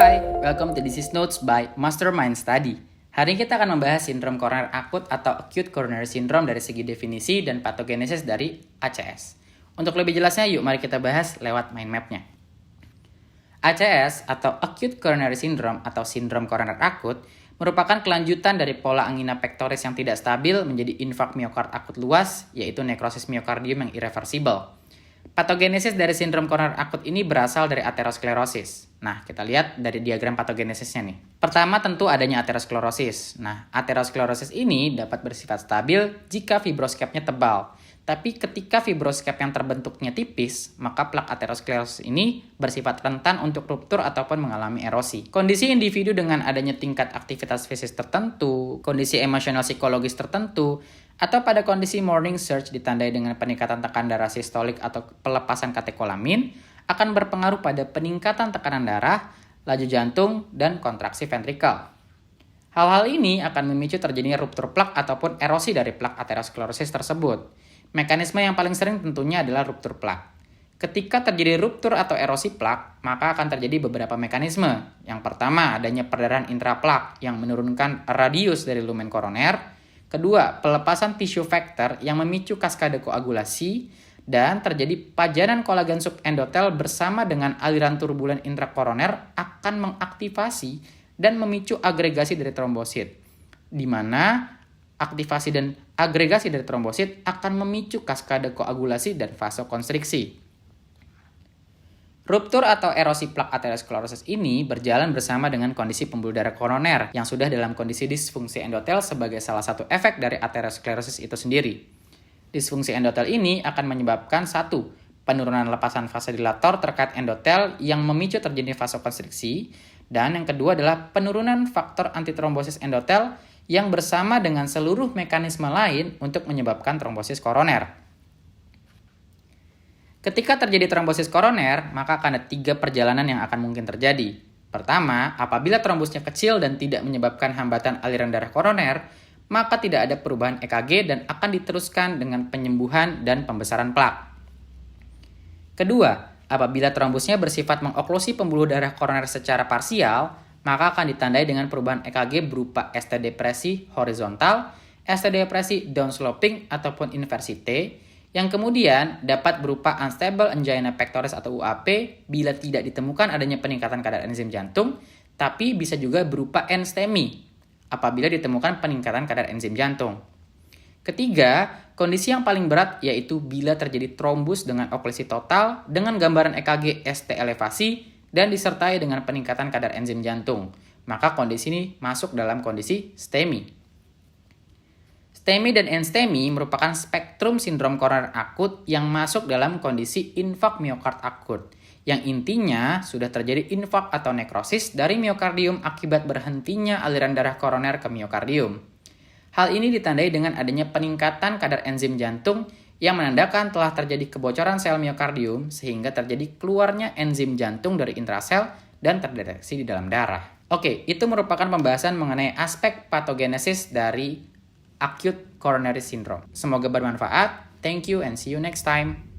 Hai, welcome to Disease Notes by Mastermind Study. Hari ini kita akan membahas sindrom koroner akut atau Acute Coronary Syndrome dari segi definisi dan patogenesis dari ACS. Untuk lebih jelasnya, yuk mari kita bahas lewat mind map-nya. ACS atau Acute Coronary Syndrome atau sindrom koroner akut merupakan kelanjutan dari pola angina pectoris yang tidak stabil menjadi infark miokard akut luas, yaitu nekrosis miokardium yang irreversibel. Patogenesis dari sindrom koroner akut ini berasal dari aterosklerosis. Nah, kita lihat dari diagram patogenesisnya nih. Pertama tentu adanya aterosklerosis. Nah, aterosklerosis ini dapat bersifat stabil jika fibroskepnya tebal. Tapi ketika fibroskep yang terbentuknya tipis, maka plak aterosklerosis ini bersifat rentan untuk ruptur ataupun mengalami erosi. Kondisi individu dengan adanya tingkat aktivitas fisik tertentu, kondisi emosional psikologis tertentu, atau pada kondisi morning surge ditandai dengan peningkatan tekanan darah sistolik atau pelepasan katekolamin akan berpengaruh pada peningkatan tekanan darah, laju jantung, dan kontraksi ventrikel. Hal-hal ini akan memicu terjadinya ruptur plak ataupun erosi dari plak aterosklerosis tersebut. Mekanisme yang paling sering tentunya adalah ruptur plak. Ketika terjadi ruptur atau erosi plak, maka akan terjadi beberapa mekanisme. Yang pertama, adanya perdarahan intraplak yang menurunkan radius dari lumen koroner. Kedua, pelepasan tissue factor yang memicu kaskade koagulasi dan terjadi pajanan kolagen subendotel bersama dengan aliran turbulen intrakoroner akan mengaktifasi dan memicu agregasi dari trombosit, di mana aktivasi dan agregasi dari trombosit akan memicu kaskade koagulasi dan vasokonstriksi. Ruptur atau erosi plak aterosklerosis ini berjalan bersama dengan kondisi pembuluh darah koroner yang sudah dalam kondisi disfungsi endotel sebagai salah satu efek dari aterosklerosis itu sendiri. Disfungsi endotel ini akan menyebabkan satu, penurunan lepasan vasodilator terkait endotel yang memicu terjadinya vasokonstriksi, dan yang kedua adalah penurunan faktor antitrombosis endotel yang bersama dengan seluruh mekanisme lain untuk menyebabkan trombosis koroner. Ketika terjadi trombosis koroner, maka akan ada 3 perjalanan yang akan mungkin terjadi. Pertama, apabila trombusnya kecil dan tidak menyebabkan hambatan aliran darah koroner, maka tidak ada perubahan EKG dan akan diteruskan dengan penyembuhan dan pembesaran plak. Kedua, apabila trombusnya bersifat mengoklusi pembuluh darah koroner secara parsial, maka akan ditandai dengan perubahan EKG berupa ST depresi horizontal, ST depresi downsloping ataupun inversi T, yang kemudian dapat berupa unstable angina pectoris atau UAP bila tidak ditemukan adanya peningkatan kadar enzim jantung, tapi bisa juga berupa NSTEMI apabila ditemukan peningkatan kadar enzim jantung. Ketiga, kondisi yang paling berat yaitu bila terjadi trombus dengan oklusi total dengan gambaran EKG ST elevasi dan disertai dengan peningkatan kadar enzim jantung. Maka kondisi ini masuk dalam kondisi STEMI. STEMI dan NSTEMI merupakan spektrum sindrom koroner akut yang masuk dalam kondisi infark miokard akut, yang intinya sudah terjadi infark atau nekrosis dari miokardium akibat berhentinya aliran darah koroner ke miokardium. Hal ini ditandai dengan adanya peningkatan kadar enzim jantung yang menandakan telah terjadi kebocoran sel miokardium sehingga terjadi keluarnya enzim jantung dari intrasel dan terdeteksi di dalam darah. Oke, itu merupakan pembahasan mengenai aspek patogenesis dari Acute Coronary Syndrome. Semoga bermanfaat. Thank you and see you next time.